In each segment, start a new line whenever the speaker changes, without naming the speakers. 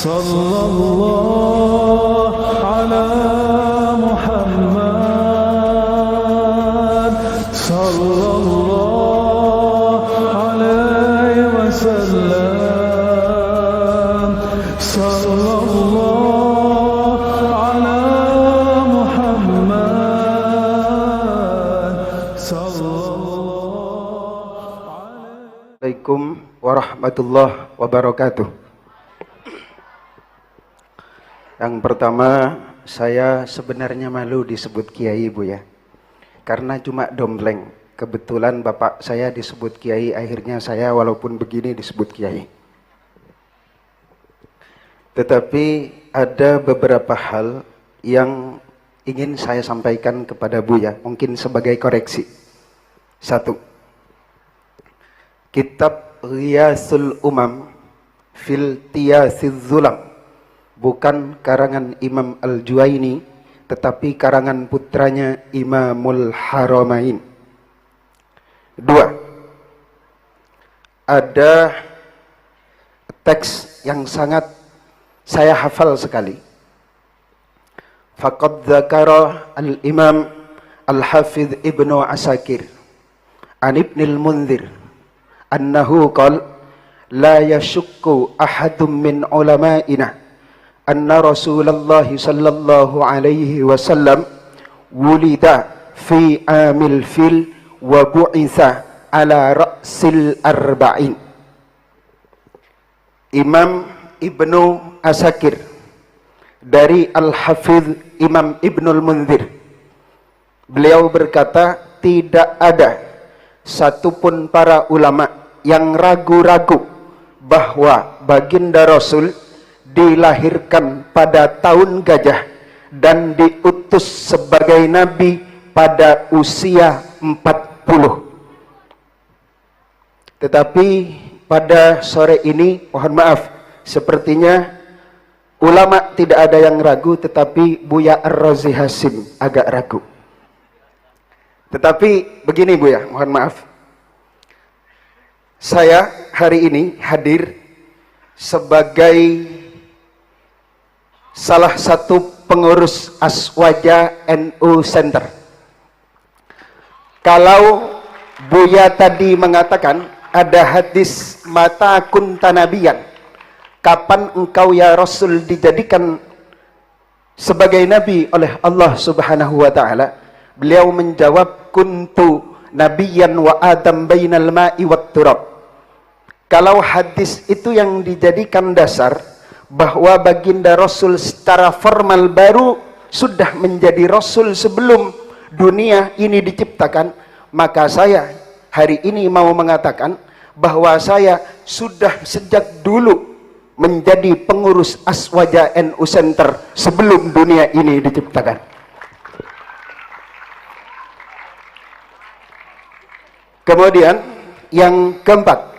Sallallahu ala Muhammad Sallallahu alaihi wasallam Sallallahu ala Muhammad Sallallahu alaihi.
Assalamualaikum warahmatullahi wabarakatuh. Yang pertama, saya sebenarnya malu disebut kiai, Bu ya. Karena cuma dompleng. Kebetulan bapak saya disebut kiai, akhirnya saya walaupun begini disebut kiai. Tetapi ada beberapa hal yang ingin saya sampaikan kepada Bu ya, mungkin sebagai koreksi. Satu, kitab Ghiyasul Umam fil Tiyasiz Zulam bukan karangan Imam Al-Juwaini, tetapi karangan putranya Imamul Haramain. Dua, ada teks yang sangat saya hafal sekali. Faqad dzakara al-Imam Al-Hafidh Ibnu Asakir an Ibnil Munzir annahu qala la yashukku ahadun min ulama'ina anna Rasulullah sallallahu alaihi wasallam wulida fi amil fil wa bu'itha ala ra'sil arba'in. Imam Ibnu Asakir dari Al-Hafidh Imam Ibnul Munzir, beliau berkata, tidak ada satupun para ulama yang ragu-ragu bahwa baginda Rasul dilahirkan pada tahun gajah dan diutus sebagai nabi pada usia 40. Tetapi pada sore ini, mohon maaf, sepertinya ulama tidak ada yang ragu, tetapi Buya Ar-Razi Hasim agak ragu. Tetapi begini Buya, mohon maaf, saya hari ini hadir sebagai salah satu pengurus Aswaja NU Center. Kalau Buya tadi mengatakan ada hadis mata kunta nabiyan, kapan engkau ya Rasul dijadikan sebagai nabi oleh Allah Subhanahu wa taala? Beliau menjawab, kuntu nabiyan wa adam bainal ma'i wat turab. Kalau hadis itu yang dijadikan dasar bahwa baginda Rasul secara formal baru sudah menjadi Rasul sebelum dunia ini diciptakan, maka saya hari ini mau mengatakan bahwa saya sudah sejak dulu menjadi pengurus Aswaja NU Center sebelum dunia ini diciptakan. Kemudian yang keempat,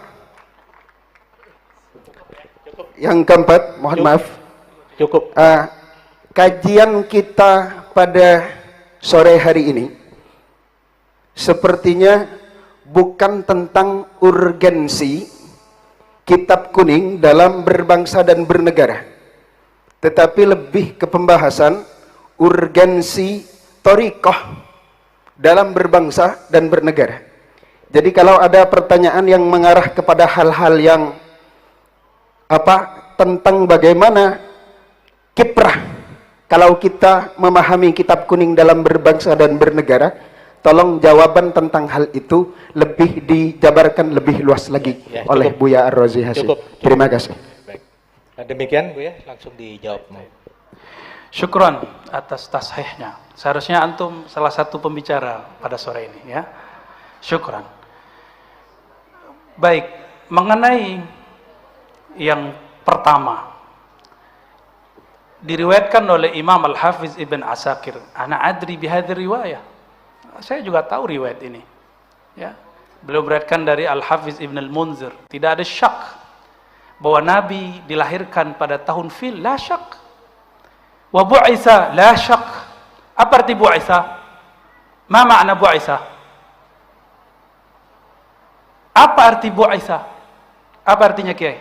mohon maaf, kajian kita pada sore hari ini sepertinya bukan tentang urgensi kitab kuning dalam berbangsa dan bernegara, tetapi lebih ke pembahasan urgensi thariqah dalam berbangsa dan bernegara. Jadi kalau ada pertanyaan yang mengarah kepada hal-hal yang tentang bagaimana kiprah kalau kita memahami kitab kuning dalam berbangsa dan bernegara, tolong jawaban tentang hal itu lebih dijabarkan lebih luas lagi oleh Buya Ar-Razi Hasim. Terima kasih.
Baik. Nah, demikian Bu ya, langsung dijawab.
Syukran atas tashihnya. Seharusnya antum salah satu pembicara pada sore ini ya. Syukran. Baik, mengenai yang pertama diriwayatkan oleh Imam Al-Hafiz Ibn Asakir, ana adri bihadhi riwayah, saya juga tahu riwayat ini ya. Beliau beriwayatkan dari Al-Hafiz Ibn Al-Munzir, tidak ada syak bahwa Nabi dilahirkan pada tahun fil, la syak. Wa bu'isa, la syak. Apa arti bu'isa? Ma makna bu'isa? Apa arti bu'isa? Apa artinya Kiai?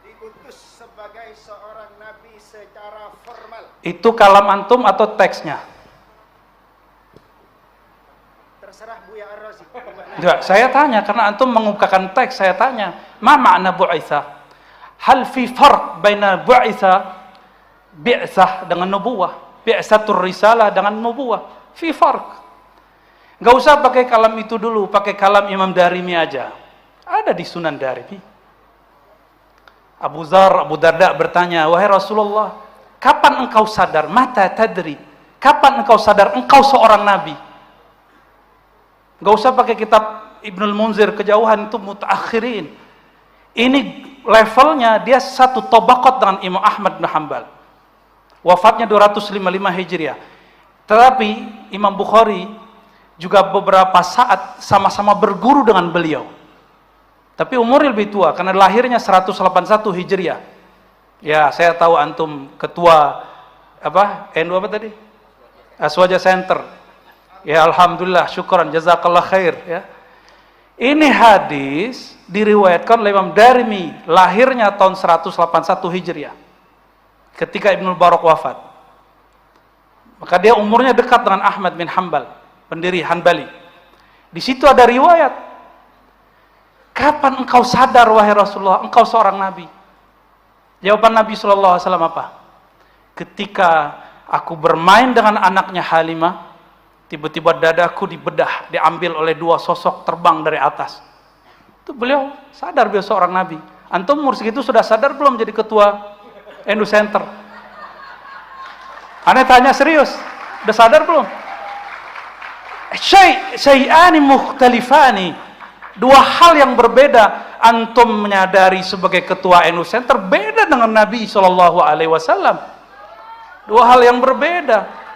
Diutus sebagai mencintai seorang nabi secara formal.
Itu kalam antum atau teksnya?
Terserah Buya Ar-Razi.
Ya, saya tanya karena antum mengungkapkan teks, saya tanya, ma makna bu'itsa? Hal fi farq baina bu'itsa bi'tsah dengan nubuwah, bi'tsatur risalah dengan nubuwah? Fi farq. Enggak usah pakai kalam itu dulu, pakai kalam Imam Darimi aja. Ada di Sunan Darimi. Abu Darda bertanya, wahai Rasulullah, kapan engkau sadar? Mata tadri. Kapan engkau sadar engkau seorang nabi? Enggak usah pakai kitab Ibnul Munzir, kejauhan itu mutaakhirin. Ini levelnya dia satu tabaqat dengan Imam Ahmad bin Hanbal. Wafatnya 255 Hijriah. Tetapi Imam Bukhari juga beberapa saat sama-sama berguru dengan beliau. Tapi umurnya lebih tua karena lahirnya 181 Hijriah. Ya, saya tahu antum ketua apa? NU apa tadi? Aswaja Center. Ya, alhamdulillah, syukran, jazakallah khair ya. Ini hadis diriwayatkan oleh Imam Darimi, lahirnya tahun 181 Hijriah. Ketika Ibnu Barak wafat. Maka dia umurnya dekat dengan Ahmad bin Hanbal, pendiri Hanbali. Di situ ada riwayat, kapan engkau sadar wahai Rasulullah, engkau seorang nabi? Jawaban Nabi SAW apa? Ketika aku bermain dengan anaknya Halimah, tiba-tiba dadaku dibedah, diambil oleh dua sosok terbang dari atas. Itu beliau sadar beliau seorang nabi. Antum umur segitu sudah sadar belum jadi ketua NU Center? Aneh tanya serius, udah sadar belum? Syai'ani mukhtalifani. Dua hal yang berbeda. Antum menyadari sebagai ketua NU Center beda dengan Nabi SAW. Dua hal yang berbeda.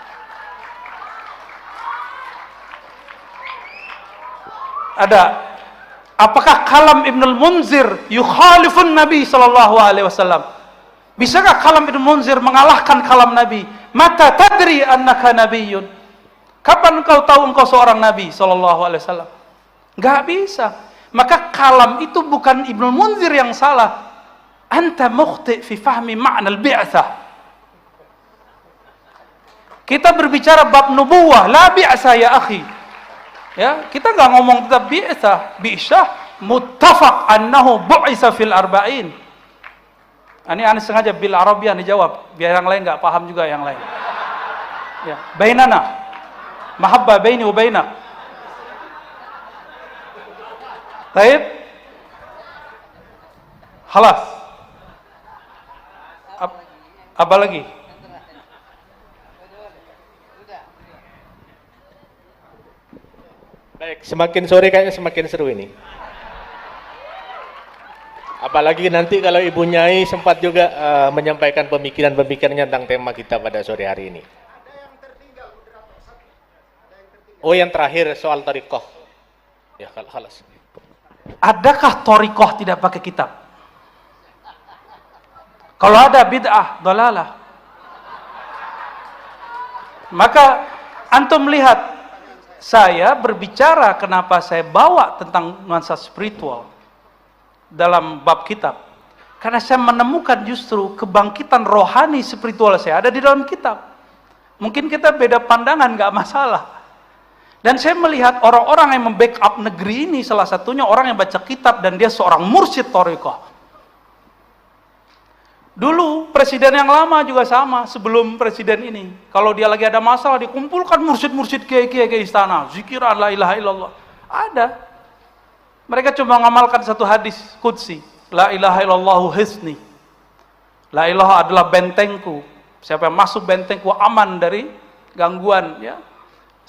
Ada, apakah kalam Ibnul Munzir yukhalifun Nabi SAW? Bisakah kalam Ibnul Munzir mengalahkan kalam Nabi? Mata tadri annaka nabiyyun. Kapan engkau tahu engkau seorang Nabi SAW? Gak bisa. Maka kalam itu bukan Ibnul Munzir yang salah. Anta mukhti fi fahmi ma'na al-bi'tsah. Kita berbicara bab nubuwah, la bi'tsah ya akhi. Ya, kita nggak ngomong tentang bi'tsah, muttafaq annahu bu'itsa fil arba'in. Ini aneh sengaja bil Arabian dijawab, biar yang lain nggak paham juga yang lain. Ya, bainana mahabbah baini wa bainak. Baik. Khalas. Apa lagi?
Baik, semakin sore kayaknya semakin seru ini. Apalagi nanti kalau Ibu Nyai sempat juga menyampaikan pemikiran-pemikirannya tentang tema kita pada sore hari ini. Oh, yang terakhir soal thariqah. Ya, khalas.
Adakah thariqah tidak pakai kitab? Kalau ada bid'ah, dalalah. Maka antum lihat, saya berbicara kenapa saya bawa tentang nuansa spiritual dalam bab kitab. Karena saya menemukan justru kebangkitan rohani spiritual saya ada di dalam kitab. Mungkin kita beda pandangan, gak masalah. Dan saya melihat orang-orang yang membackup negeri ini, salah satunya orang yang baca kitab dan dia seorang mursyid thariqah. Dulu presiden yang lama juga sama, sebelum presiden ini. Kalau dia lagi ada masalah, dikumpulkan mursyid-mursyid kiai-kiai ke istana, zikiran la ilaha illallah. Ada. Mereka cuma ngamalkan satu hadis qudsi, la ilaha illallahu hisni. La ilaha adalah bentengku. Siapa yang masuk bentengku aman dari gangguan, ya.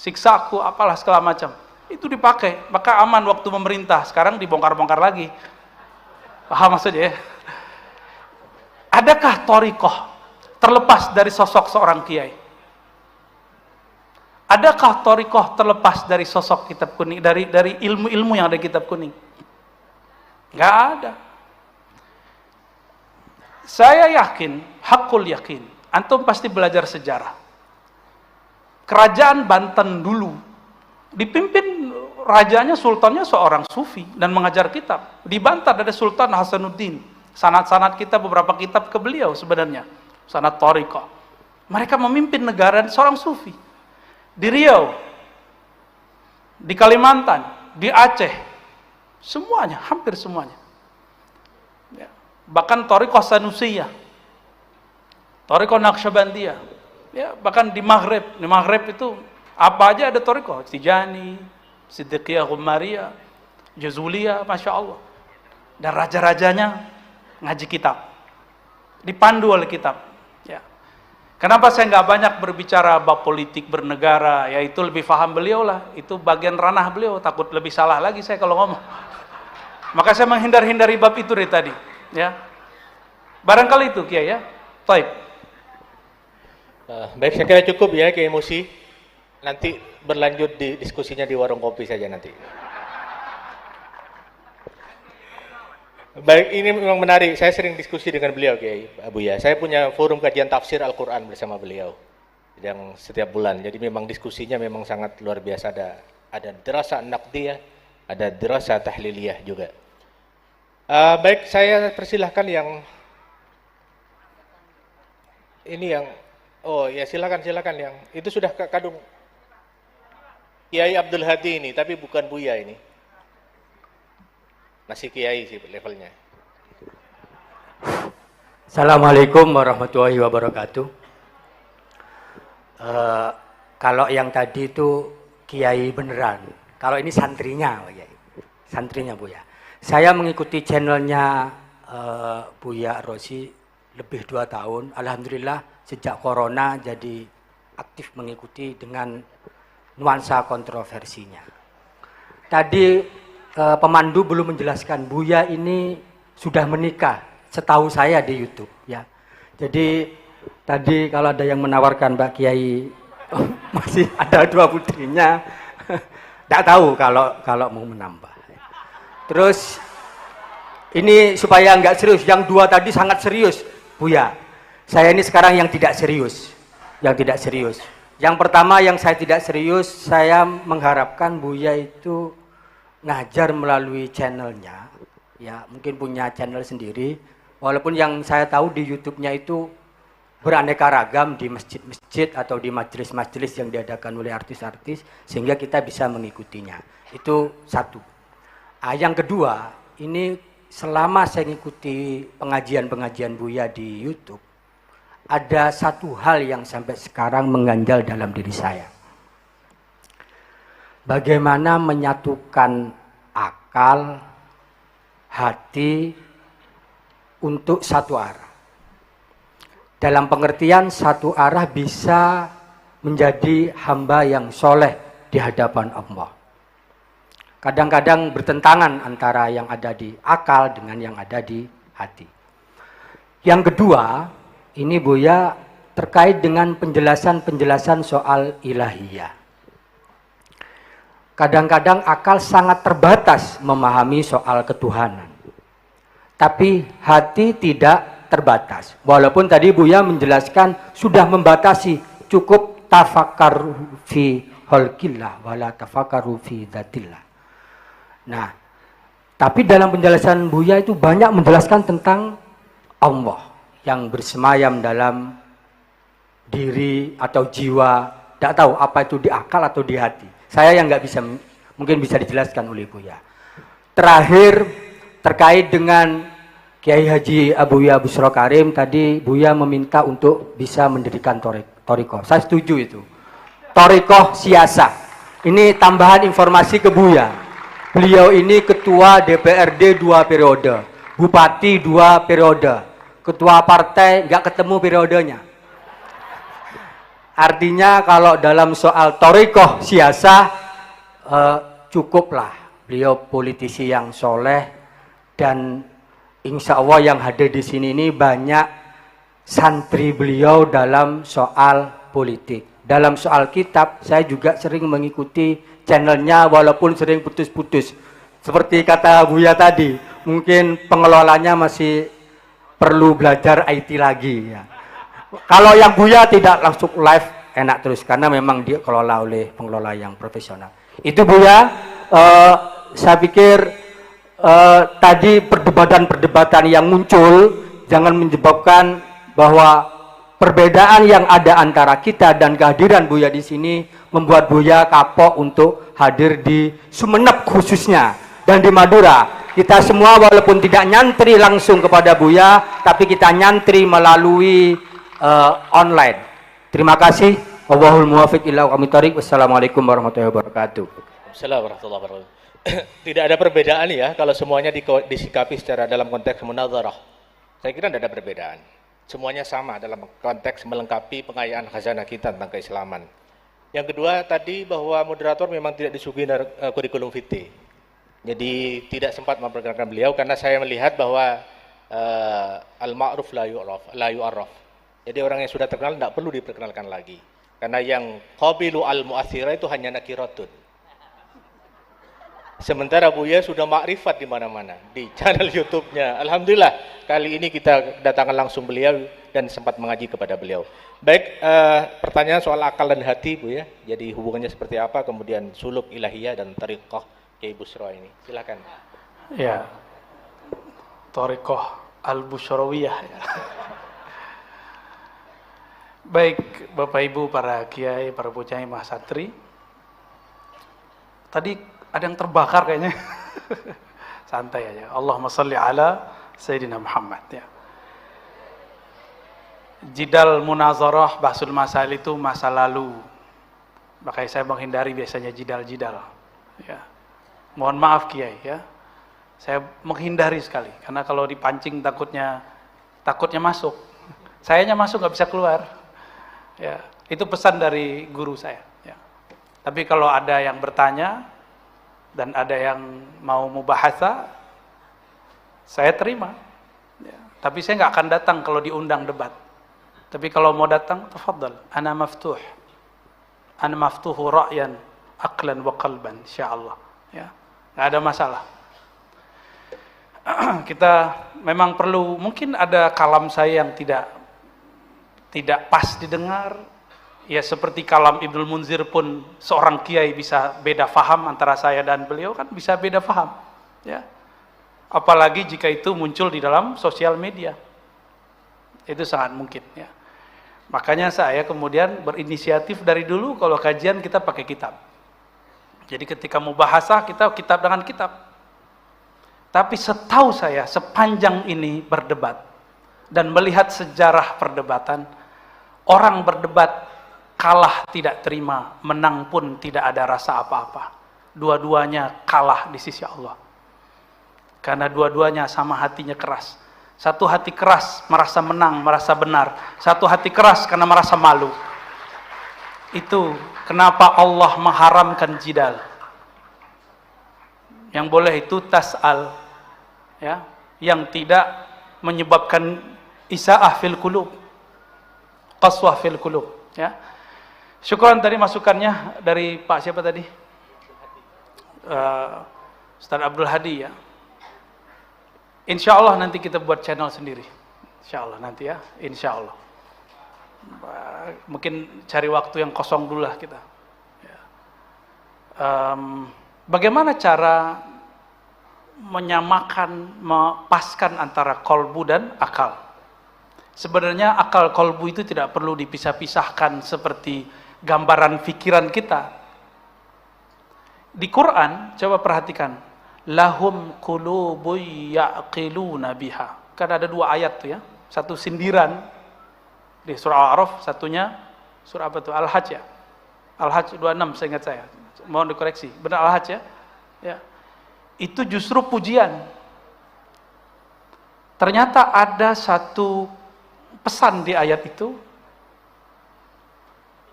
Siksaku, apalah segala macam. Itu dipakai, maka aman waktu memerintah. Sekarang dibongkar-bongkar lagi. Paham maksudnya ya? Adakah thariqah terlepas dari sosok seorang kiai? Adakah thariqah terlepas dari sosok kitab kuning, dari ilmu-ilmu yang ada di kitab kuning? Enggak ada. Saya yakin, hakul yakin, antum pasti belajar sejarah. Kerajaan Banten dulu dipimpin rajanya, sultannya seorang sufi dan mengajar kitab. Di Banten ada Sultan Hasanuddin Sanad-sanad kita beberapa kitab ke beliau sebenarnya. Sanad Thariqah. Mereka memimpin negara seorang sufi. Di Riau, di Kalimantan, di Aceh, semuanya, hampir semuanya. Ya. Bahkan Thariqah Sanusiyah, Thariqah Naqsyabandiyah, ya, bahkan di Maghrib itu apa aja ada Thariqah, Tijani, Siddiqiyah Ghumariyah, Jazuliyah, Masya Allah. Dan raja-rajanya ngaji kitab, dipandu oleh kitab. Ya. Kenapa saya nggak banyak berbicara bab politik bernegara? Ya itu lebih paham beliau lah, itu bagian ranah beliau. Takut lebih salah lagi saya kalau ngomong. Maka saya menghindar-hindari bab itu dari tadi. Ya, barangkali itu Kiai ya. Baik.
Baik, saya kira cukup ya Kiai Musi. Nanti berlanjut di diskusinya di warung kopi saja nanti. Baik, ini memang menarik. Saya sering diskusi dengan beliau, Kiai Abuya. Saya punya forum kajian tafsir Al-Quran bersama beliau yang setiap bulan. Jadi memang diskusinya memang sangat luar biasa. Ada dirasa naqdiyah, ada dirasa tahliliyah juga. Baik, saya persilahkan yang ini yang silakan yang itu sudah kadung Kiai Abdul Hadi ini, tapi bukan Buya ini. Masih Kiai sih levelnya.
Assalamualaikum warahmatullahi wabarakatuh. Kalau yang tadi itu Kiai beneran. Kalau ini santrinya, Pak Kiai. Santrinya Buya. Saya mengikuti channelnya Buya Rosi lebih 2 tahun. Alhamdulillah sejak corona jadi aktif mengikuti dengan nuansa kontroversinya. Tadi pemandu belum menjelaskan Buya ini sudah menikah setahu saya di YouTube ya. Jadi tadi kalau ada yang menawarkan Mbak Kiai masih ada 2 putrinya, tidak tahu kalau mau menambah. Terus ini supaya nggak serius, yang 2 tadi sangat serius Buya. Saya ini sekarang yang tidak serius, Yang pertama yang saya tidak serius, saya mengharapkan Buya itu ngajar melalui channelnya, ya mungkin punya channel sendiri, walaupun yang saya tahu di YouTube-nya itu beraneka ragam di masjid-masjid atau di majelis-majelis yang diadakan oleh artis-artis, sehingga kita bisa mengikutinya. Itu satu. Yang kedua, ini selama saya mengikuti pengajian-pengajian Buya di YouTube, ada satu hal yang sampai sekarang mengganjal dalam diri saya. Bagaimana menyatukan akal, hati untuk satu arah. Dalam pengertian satu arah bisa menjadi hamba yang soleh di hadapan Allah. Kadang-kadang bertentangan antara yang ada di akal dengan yang ada di hati. Yang kedua, ini Buya terkait dengan penjelasan-penjelasan soal ilahiyah. Kadang-kadang akal sangat terbatas memahami soal ketuhanan. Tapi hati tidak terbatas. Walaupun tadi Buya menjelaskan sudah membatasi, cukup tafakkaru fi khalqillah wala tafakkaru fi dzatillah. Nah, tapi dalam penjelasan Buya itu banyak menjelaskan tentang Allah yang bersemayam dalam diri atau jiwa. Tidak tahu apa itu di akal atau di hati. Saya yang nggak bisa, mungkin bisa dijelaskan oleh Buya. Terakhir, terkait dengan Kiai Haji Abuya Busro Karim, tadi Buya meminta untuk bisa mendirikan Thariqah. Saya setuju itu. Thariqah siasa. Ini tambahan informasi ke Buya. Beliau ini ketua DPRD 2 periode, bupati 2 periode, ketua partai nggak ketemu periodenya. Artinya kalau dalam soal Thariqah siasa cukuplah beliau politisi yang soleh, dan insya Allah yang hadir di sini ini banyak santri beliau dalam soal politik. Dalam soal kitab saya juga sering mengikuti channelnya walaupun sering putus-putus. Seperti kata Buya tadi, mungkin pengelolanya masih perlu belajar IT lagi ya. Kalau yang Buya tidak langsung live enak terus karena memang dia kelola oleh pengelola yang profesional. Itu Buya, saya pikir tadi perdebatan-perdebatan yang muncul jangan menyebabkan bahwa perbedaan yang ada antara kita dan kehadiran Buya di sini membuat Buya kapok untuk hadir di Sumeneb khususnya dan di Madura. Kita semua walaupun tidak nyantri langsung kepada Buya, tapi kita nyantri melalui online. Terima kasih. Wallahul muwaffiq ila aqwamit thoriq. Wassalamualaikum warahmatullahi wabarakatuh.
Assalamualaikum warahmatullahi wabarakatuh. Tidak ada perbedaan ya kalau semuanya disikapi secara dalam konteks munadharah. Saya kira tidak ada perbedaan. Semuanya sama dalam konteks melengkapi pengayaan khazanah kita tentang keislaman. Yang kedua tadi bahwa moderator memang tidak disuguhi kurikulum vitae. Jadi tidak sempat memperkenalkan beliau karena saya melihat bahwa al-ma'ruf la yu'arraf. Jadi orang yang sudah terkenal tidak perlu diperkenalkan lagi. Karena yang qabilu al-mu'athira itu hanya nakiratun. Sementara Buya sudah makrifat di mana-mana di channel YouTube-nya. Alhamdulillah kali ini kita datangkan langsung beliau dan sempat mengaji kepada beliau. Baik, pertanyaan soal akal dan hati Buya. Jadi hubungannya seperti apa? Kemudian suluk ilahiyah dan tariqah Kiai Bushra ini. Silakan.
Ya, tariqah al-Bushrawiyah. Ya. Baik, Bapak Ibu, para kiai, para bocah mahasantri. Tadi ada yang terbakar kayaknya. Santai aja. Allahumma shalli ala Sayyidina Muhammad ya. Jidal munazarah bahsul masail itu masa lalu. Makanya saya menghindari biasanya jidal-jidal. Ya. Mohon maaf Kiai ya. Saya menghindari sekali karena kalau dipancing takutnya masuk. Sayanya masuk nggak bisa keluar. Ya, itu pesan dari guru saya ya. Tapi kalau ada yang bertanya dan ada yang mau mubahasa, saya terima. Ya. Tapi saya nggak akan datang kalau diundang debat. Tapi kalau mau datang, tafadhal. Ana maftuh. Ana maftuhu ra'yan, aqlan wa qalban, insyaallah. Ya. Nggak ada masalah. Kita memang perlu, mungkin ada kalam saya yang tidak pas didengar. Ya seperti kalam Ibnul Munzir pun seorang kiai bisa beda faham antara saya dan beliau kan bisa beda faham. Ya. Apalagi jika itu muncul di dalam sosial media. Itu sangat mungkin ya. Makanya saya kemudian berinisiatif dari dulu kalau kajian kita pakai kitab. Jadi ketika mau bahasa kita kitab dengan kitab. Tapi setahu saya sepanjang ini berdebat dan melihat sejarah perdebatan, orang berdebat kalah tidak terima, menang pun tidak ada rasa apa-apa. Dua-duanya kalah di sisi Allah. Karena dua-duanya sama hatinya keras. Satu hati keras merasa menang, merasa benar. Satu hati keras karena merasa malu. Itu kenapa Allah mengharamkan jidal. Yang boleh itu tas'al. Ya, yang tidak menyebabkan isa'ah fil qulub. Qaswah fil qulub. Ya. Syukran tadi masukannya dari Pak siapa tadi? Ustaz Abdul Hadi ya. Insya Allah nanti kita buat channel sendiri. Insya Allah nanti ya. Insya Allah. Mungkin cari waktu yang kosong dulu lah kita. Ya. Bagaimana cara menyamakan, mepaskan antara kolbu dan akal? Sebenarnya akal kolbu itu tidak perlu dipisah-pisahkan seperti gambaran pikiran kita. Di Quran, coba perhatikan. Lahum qulubu ya'qiluna biha. Kan ada dua ayat tuh ya. Satu sindiran di surah Al-A'raf, satunya surah apa tuh? Al-Hajj ya. Al-Hajj 26 seingat saya. Mohon dikoreksi. Benar Al-Hajj ya? Ya. Itu justru pujian. Ternyata ada satu pesan di ayat itu.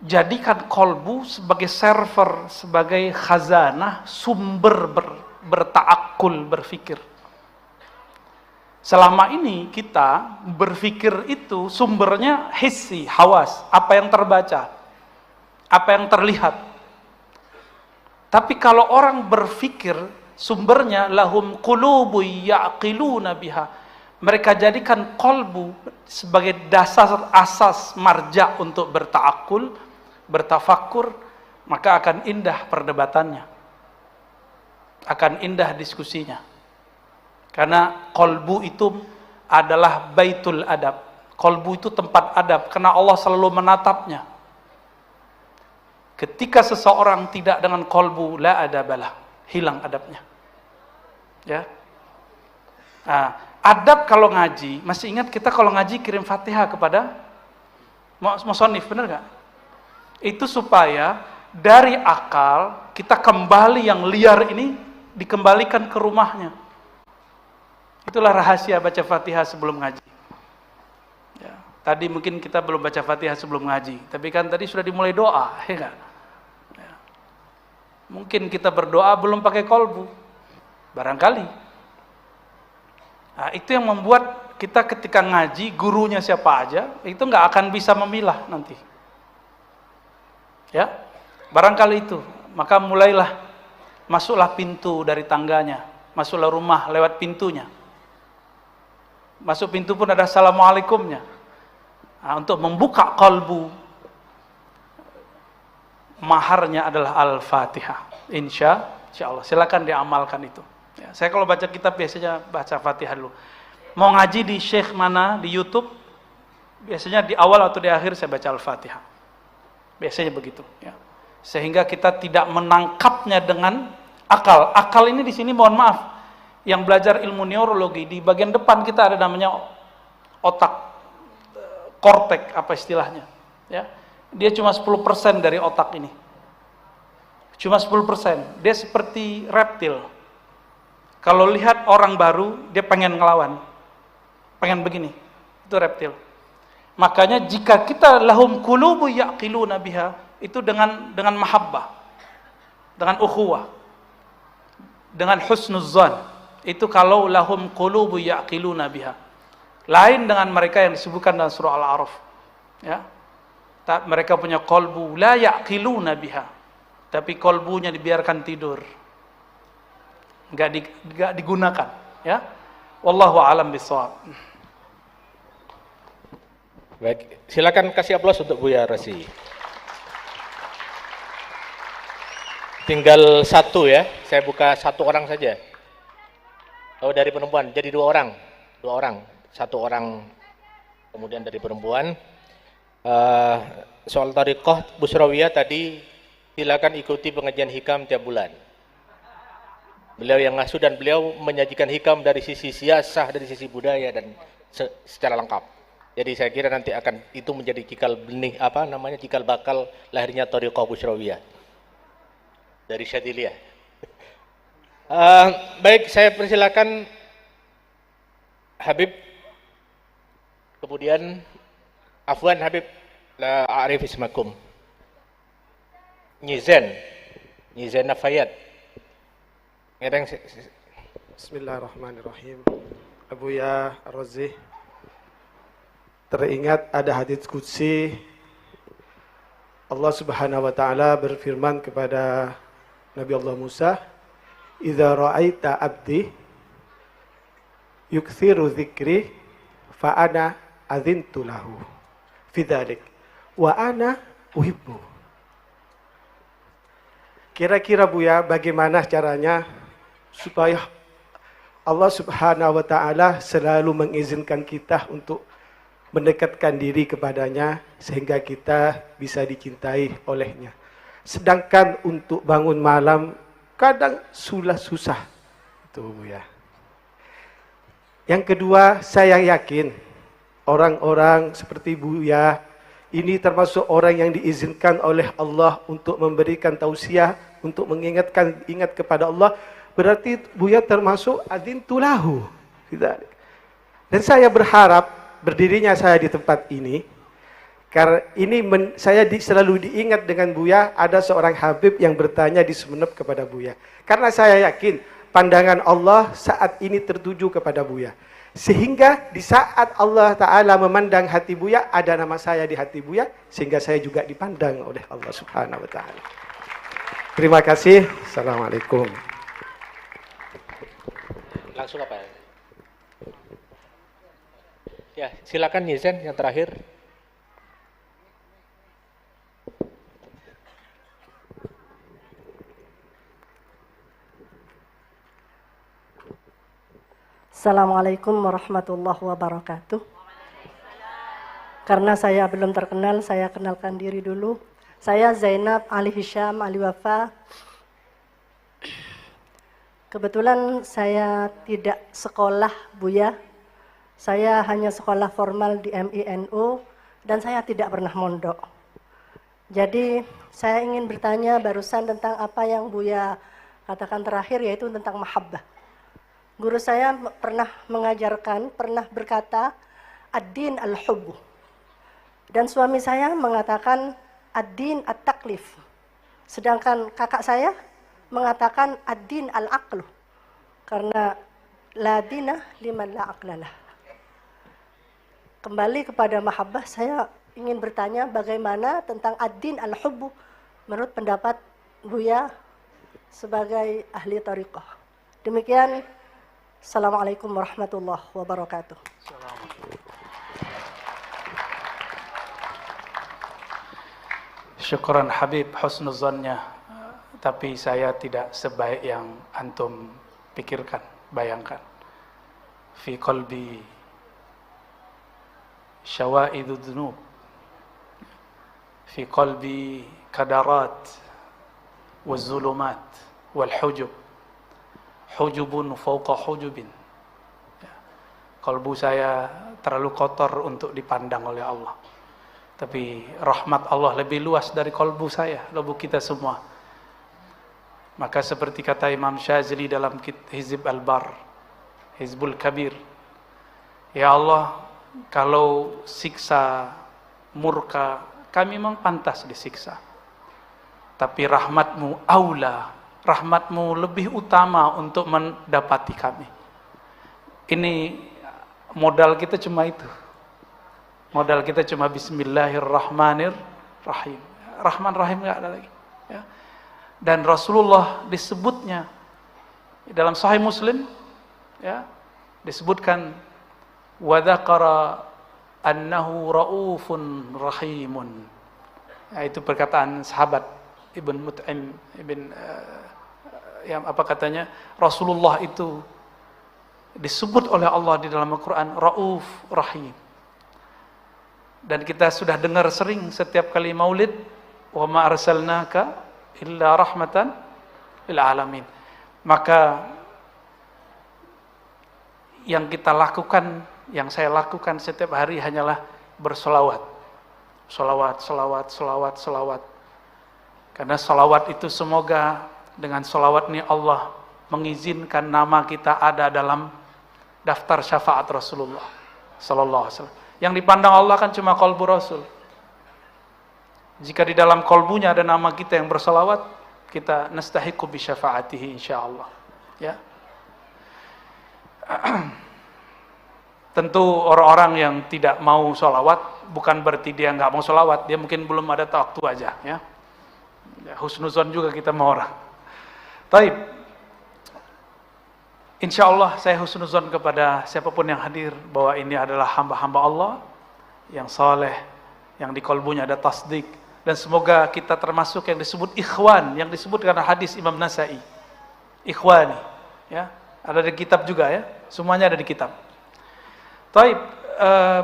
Jadikan kolbu sebagai server, sebagai khazanah, sumber berta'akul, berfikir. Selama ini kita berfikir itu sumbernya hissi, hawas, apa yang terbaca, apa yang terlihat. Tapi kalau orang berfikir, sumbernya lahum qulubu ya'qiluna biha. Mereka jadikan kolbu sebagai dasar asas marja untuk berta'akul, bertafakur, maka akan indah perdebatannya, akan indah diskusinya. Karena kolbu itu adalah baitul adab. Kolbu itu tempat adab, karena Allah selalu menatapnya. Ketika seseorang tidak dengan kolbu, la adabalah, hilang adabnya. Ya. Nah, adab kalau ngaji, masih ingat kita kalau ngaji kirim Fatihah kepada musonif, benar nggak? Itu supaya dari akal kita kembali yang liar ini dikembalikan ke rumahnya. Itulah rahasia baca Fatihah sebelum ngaji. Ya, tadi mungkin kita belum baca Fatihah sebelum ngaji, tapi kan tadi sudah dimulai doa, ya enggak? Ya. Mungkin kita berdoa belum pakai kolbu, barangkali. Nah, itu yang membuat kita ketika ngaji, gurunya siapa aja, itu nggak akan bisa memilah nanti. Ya, barangkali itu. Maka mulailah, masuklah pintu dari tangganya, masuklah rumah lewat pintunya. Masuk pintu pun ada assalamualaikumnya. Nah, untuk membuka kalbu, maharnya adalah Al-Fatihah. Insya Allah. Silakan diamalkan itu. Ya, saya kalau baca kitab biasanya baca Fatihah dulu. Mau ngaji di Syekh mana di YouTube, biasanya di awal atau di akhir saya baca Al-Fatihah. Biasanya begitu. Ya. Sehingga kita tidak menangkapnya dengan akal. Akal ini di sini mohon maaf. Yang belajar ilmu neurologi, di bagian depan kita ada namanya otak, kortek, apa istilahnya. Ya. Dia cuma 10% dari otak ini. Cuma 10%. Dia seperti reptil. Kalau lihat orang baru, dia pengen ngelawan. Pengen begini. Itu reptil. Makanya jika kita lahum qulubu yaqiluna biha, itu dengan mahabbah, dengan ukhuwah, dengan husnuzzan. Itu kalau lahum qulubu yaqiluna biha. Lain dengan mereka yang disebutkan dalam surah Al-A'raf. Ya. Mereka punya qalbu la yaqiluna biha. Tapi qalbunya dibiarkan tidur. Enggak digunakan, ya. Wallahu a'lam bishawab.
Baik, silakan kasih aplaus untuk Buya Rosi. Tinggal satu ya, saya buka satu orang saja. Oh, dari perempuan, jadi dua orang, satu orang kemudian dari perempuan. Soal Thariqah Busrawiyah tadi, silakan ikuti pengajian hikam tiap bulan. Beliau yang ngasuh dan beliau menyajikan hikam dari sisi siasah, dari sisi budaya dan secara lengkap. Jadi saya kira nanti akan itu menjadi cikal benih cikal bakal lahirnya Thariqah Busrawiyah dari Syadiliyah. Baik, saya persilakan Habib, kemudian Afwan Habib, la a'rif ismakum. Nyizen Nafayat.
Bismillahirrahmanirrahim. Buya Rozi, teringat ada hadits qudsi Allah Subhanahu wa taala berfirman kepada Nabi Allah Musa, "Idza ra'aita 'abdi yukthiru dzikri fa ana adzintu lahu fi dzalik wa ana uhibbu." Kira-kira Buya, bagaimana caranya supaya Allah Subhanahu wa taala selalu mengizinkan kita untuk mendekatkan diri kepadanya sehingga kita bisa dicintai olehnya. Sedangkan untuk bangun malam kadang susah. Itu Buya. Yang kedua, saya yakin orang-orang seperti Buya ini termasuk orang yang diizinkan oleh Allah untuk memberikan tausiah, untuk ingat kepada Allah. Berarti Buya termasuk adzintulahu. Dan saya berharap berdirinya saya di tempat ini, karena ini saya selalu diingat dengan Buya, ada seorang Habib yang bertanya di Sumeneb kepada Buya. Karena saya yakin pandangan Allah saat ini tertuju kepada Buya. Sehingga di saat Allah Ta'ala memandang hati Buya, ada nama saya di hati Buya, sehingga saya juga dipandang oleh Allah Subhanahu Wa Ta'ala. Terima kasih. Assalamualaikum.
Langsung apa? Ya, silakan Nyizen yang terakhir.
Assalamualaikum warahmatullahi wabarakatuh. Karena saya belum terkenal, saya kenalkan diri dulu. Saya Zainab Ali Hisham Ali Wafa. Kebetulan saya tidak sekolah Buya. Saya hanya sekolah formal di MINU dan saya tidak pernah mondok. Jadi saya ingin bertanya barusan tentang apa yang Buya katakan terakhir, yaitu tentang mahabbah. Guru saya pernah mengajarkan, pernah berkata, ad-din al-hubbu. Dan suami saya mengatakan ad-din at-taklif. Sedangkan kakak saya mengatakan ad-din al-aqlu. Karena la dina liman la aqlalah. Kembali kepada mahabbah, saya ingin bertanya bagaimana tentang ad-din al-hubbu menurut pendapat Buya sebagai ahli thariqah. Demikian, Assalamualaikum warahmatullahi wabarakatuh.
Syukran Habib, husnuzannya. Tapi saya tidak sebaik yang antum pikirkan, bayangkan. Fi qalbi syawaidu dhunub. Fi qalbi kadarat wal-zulumat wal-hujub. Hujubun fauqa hujubin. Kalbu saya terlalu kotor untuk dipandang oleh Allah. Tapi rahmat Allah lebih luas dari kalbu saya, kalbu kita semua. Maka seperti kata Imam Syazili dalam Hizb Al-Bar, Hizbul Kabir, ya Allah, kalau siksa, murka, kami memang pantas disiksa. Tapi rahmatmu aula, rahmatmu lebih utama untuk mendapati kami. Ini modal kita cuma itu. Modal kita cuma Bismillahirrahmanirrahim. Rahman Rahim nggak ada lagi. Ya. Dan Rasulullah disebutnya dalam Sahih Muslim, ya, disebutkan wa dzakara annahu raufun rahimun. Ya, itu perkataan sahabat Ibn Mut'im yang apa katanya, Rasulullah itu disebut oleh Allah di dalam Al-Quran rauf rahim. Dan kita sudah dengar sering setiap kali maulid, wa ma arsalnaka illa rahmatan lil alamin. Maka yang kita lakukan, yang saya lakukan setiap hari hanyalah bersolawat. Solawat, solawat, solawat, solawat. Karena solawat itu semoga dengan solawat ini Allah mengizinkan nama kita ada dalam daftar syafaat Rasulullah Sallallahu Alaihi Wasallam. Yang dipandang Allah kan cuma kolbu Rasul. Jika di dalam kolbunya ada nama kita yang bersolawat, kita nastahiqu bi syafaatihi insyaallah. Ya. Tentu orang-orang yang tidak mau solawat bukan berarti dia nggak mau solawat, dia mungkin belum ada waktu aja. Ya. Husnuzon juga kita mau orang. Taib. Insya Allah saya husnuzon kepada siapapun yang hadir bahwa ini adalah hamba-hamba Allah yang saleh, yang di kolbunya ada tasdik, dan semoga kita termasuk yang disebut ikhwan, yang disebut karena hadis Imam Nasai. Ikhwani, ya, ada di kitab juga ya, semuanya ada di kitab. Taib,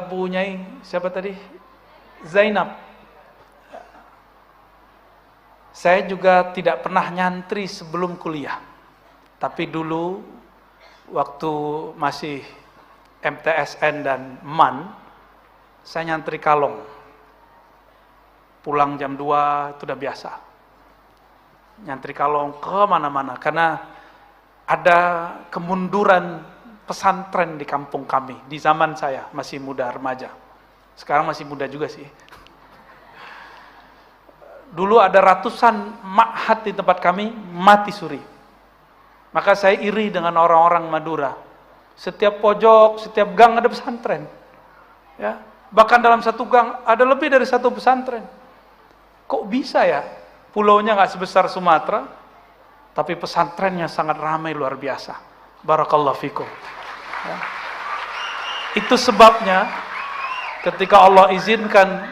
Bu Nyai, siapa tadi? Zainab. Saya juga tidak pernah nyantri sebelum kuliah, tapi dulu waktu masih MTSN dan MAN, saya nyantri kalong. Pulang jam 2 itu udah biasa. Nyantri kalong ke mana-mana, karena ada kemunduran pesantren di kampung kami, di zaman saya masih muda remaja. Sekarang masih muda juga sih. Dulu ada ratusan ma'had di tempat kami mati suri. Maka saya iri dengan orang-orang Madura. Setiap pojok, setiap gang ada pesantren. Ya, bahkan dalam satu gang ada lebih dari satu pesantren. Kok bisa ya? Pulaunya nggak sebesar Sumatera, tapi pesantrennya sangat ramai luar biasa. Barakallahu fikum. Ya. Itu sebabnya ketika Allah izinkan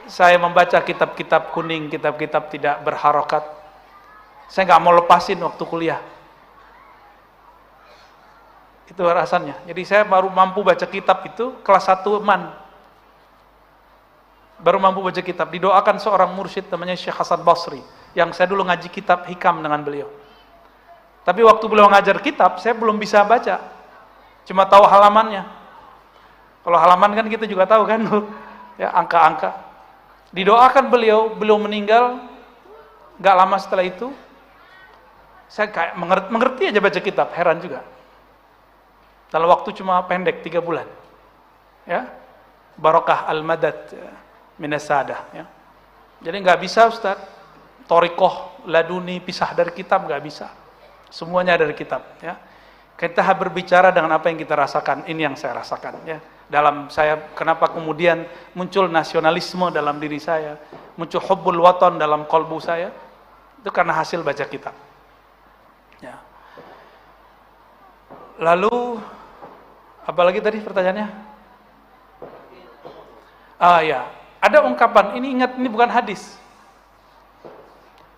saya membaca kitab-kitab kuning, kitab-kitab tidak berharokat, saya nggak mau lepasin waktu kuliah. Itu alasannya. Jadi saya baru mampu baca kitab itu kelas 1 man. Baru mampu baca kitab. Didoakan seorang mursyid namanya Syekh Hasan Basri, yang saya dulu ngaji kitab hikam dengan beliau. Tapi waktu beliau ngajar kitab, saya belum bisa baca. Cuma tahu halamannya. Kalau halaman kan kita juga tahu kan, ya, angka-angka. Didoakan beliau meninggal. Gak lama setelah itu, saya kayak mengerti aja baca kitab, heran juga. Dalam waktu cuma pendek 3 bulan. Ya. Barokah al-madad minasadah, ya. Jadi nggak bisa Ustaz torikoh laduni pisah dari kitab, nggak bisa. Semuanya dari kitab, ya. Kita berbicara dengan apa yang kita rasakan. Ini yang saya rasakan, ya. Dalam saya, kenapa kemudian muncul nasionalisme dalam diri saya, muncul hubbul watan dalam kolbu saya, itu karena hasil baca kitab. Ya. Lalu apalagi tadi pertanyaannya? Ya, ada ungkapan, ini ingat, ini bukan hadis.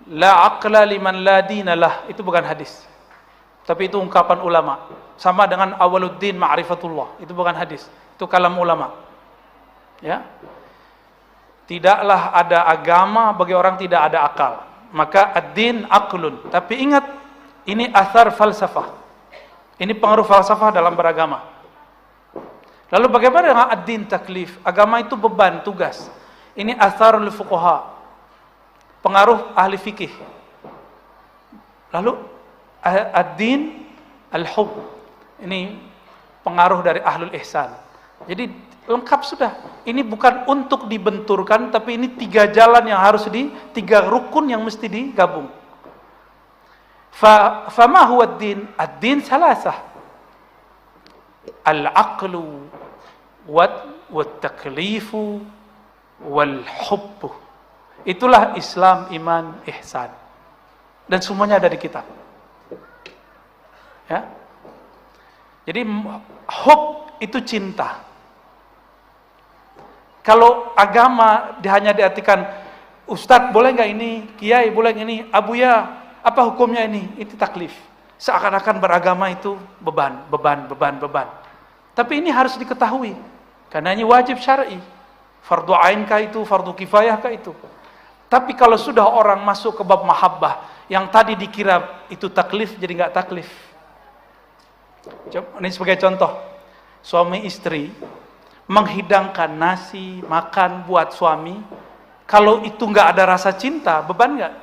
La aqla liman la dinalah, itu bukan hadis. Tapi itu ungkapan ulama. Sama dengan awaluddin ma'rifatullah, itu bukan hadis. Itu kalam ulama. Ya. Tidaklah ada agama bagi orang tidak ada akal. Maka ad-din aqlun. Tapi ingat, ini athar falsafah. Ini pengaruh falsafah dalam beragama. Lalu bagaimana dengan ad-din taklif? Agama itu beban, tugas. Ini atharul fuqaha. Pengaruh ahli fikih. Lalu ad-din al-hub. Ini pengaruh dari ahlul ihsan. Jadi lengkap sudah. Ini bukan untuk dibenturkan, tapi ini 3 jalan yang harus 3 rukun yang mesti digabung. Fama huwa ad-din? Ad-din salasah. Al-aqlu wat-taklifu wal-hubbu. Itulah Islam, iman, ihsan. Dan semuanya ada di kitab. Ya. Jadi hub itu cinta. Kalau agama hanya diartikan Ustadz boleh nggak ini, Kiai boleh nggak ini, Abuya apa hukumnya ini? Itu taklif. Seakan-akan beragama itu beban. Tapi ini harus diketahui, karena ini wajib syar'i. Fardu ain kah itu, fardu kifayah kah itu. Tapi kalau sudah orang masuk ke bab mahabbah, yang tadi dikira itu taklif jadi nggak taklif. Ini sebagai contoh, suami istri menghidangkan nasi, makan buat suami, kalau itu nggak ada rasa cinta, beban nggak?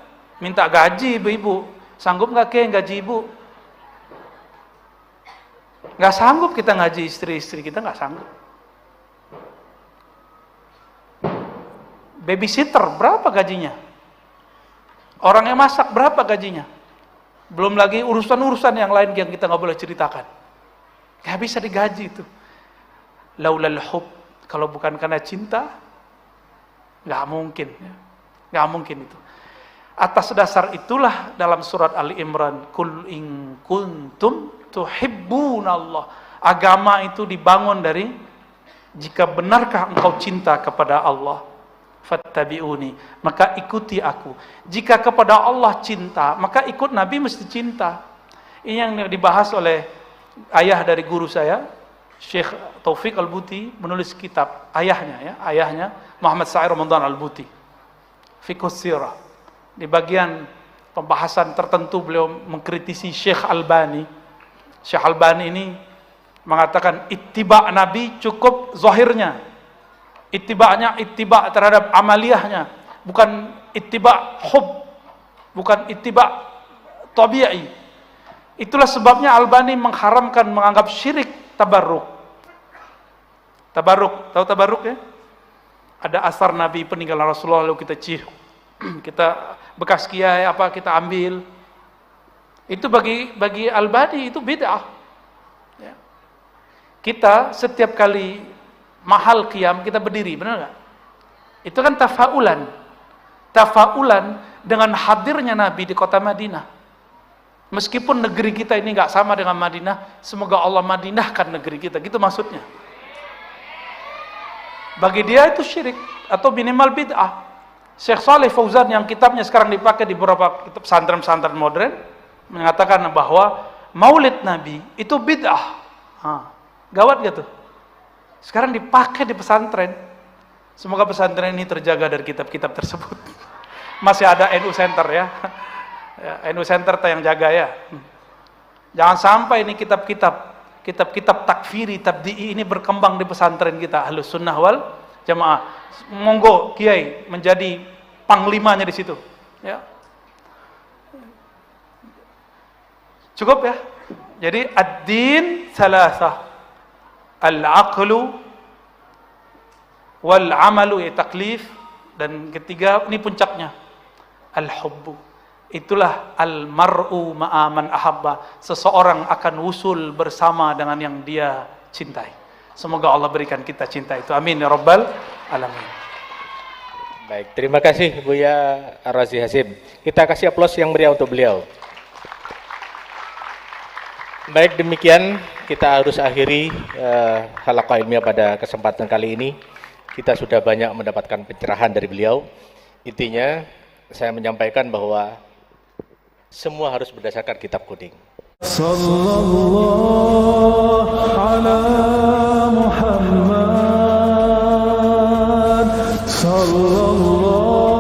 Minta gaji ibu-ibu, sanggup nggak gaji ibu? Nggak sanggup kita ngaji istri-istri kita, nggak sanggup. Babysitter berapa gajinya? Orang yang masak berapa gajinya? Belum lagi urusan-urusan yang lain yang kita nggak boleh ceritakan. Nggak bisa digaji itu. Laulal hub, kalau bukan karena cinta, nggak mungkin. Nggak mungkin itu. Atas dasar itulah dalam surat Ali Imran, Kul in kuntum tuhibbunallah. Agama itu dibangun dari, jika benarkah engkau cinta kepada Allah, fattabi'uni, maka ikuti aku. Jika kepada Allah cinta, maka ikut Nabi mesti cinta. Ini yang dibahas oleh ayah dari guru saya, Syekh Taufik Al-Buti, menulis kitab, ayahnya Muhammad Sa'ir Ramadan Al-Buti, Fiqhus Sirah. Di bagian pembahasan tertentu beliau mengkritisi Syekh Albani. Syekh Albani ini mengatakan ittiba' Nabi cukup zahirnya. Ittiba'nya ittiba' terhadap amaliyahnya, bukan ittiba' hub, bukan ittiba' tabi'i. Itulah sebabnya Albani mengharamkan, menganggap syirik tabarruk. Tabarruk, tahu tabarruk ya? Ada asar Nabi peninggalan Rasulullah lalu kita kita bekas kiai apa kita ambil. Itu bagi Albani itu bid'ah. Ya. Kita setiap kali mahal qiyam kita berdiri, benar nggak? Itu kan tafaulan dengan hadirnya Nabi di kota Madinah. Meskipun negeri kita ini nggak sama dengan Madinah, semoga Allah madinahkan negeri kita, gitu maksudnya. Bagi dia itu syirik atau minimal bid'ah. Syekh Saleh Fauzan yang kitabnya sekarang dipakai di beberapa kitab pesantren-pesantren modern mengatakan bahwa maulid Nabi itu bid'ah. Gawat gak tuh? Sekarang dipakai di pesantren. Semoga pesantren ini terjaga dari kitab-kitab tersebut. Masih ada NU Center ya. NU Center yang jaga ya. Jangan sampai ini kitab-kitab takfiri, tabdi'i ini berkembang di pesantren kita, Ahlus Sunnah wal Jamaah. Monggo Kiai menjadi panglimanya di situ. Ya. Cukup ya. Jadi ad-din salasah. Al-aqlu wal amalu taklif, dan ketiga ini puncaknya al-hubbu. Itulah al-mar'u ma'aman ahabba. Seseorang akan wusul bersama dengan yang dia cintai. Semoga Allah berikan kita cinta itu. Amin ya rabbal alamin.
Baik, terima kasih Buya Ar-Razi Hasim. Kita kasih aplaus yang meriah untuk beliau. Baik, demikian kita harus akhiri halaqah ilmiah pada kesempatan kali ini. Kita sudah banyak mendapatkan pencerahan dari beliau. Intinya saya menyampaikan bahwa semua harus berdasarkan kitab kuning.
Sallallahu ala Muhammad sallallahu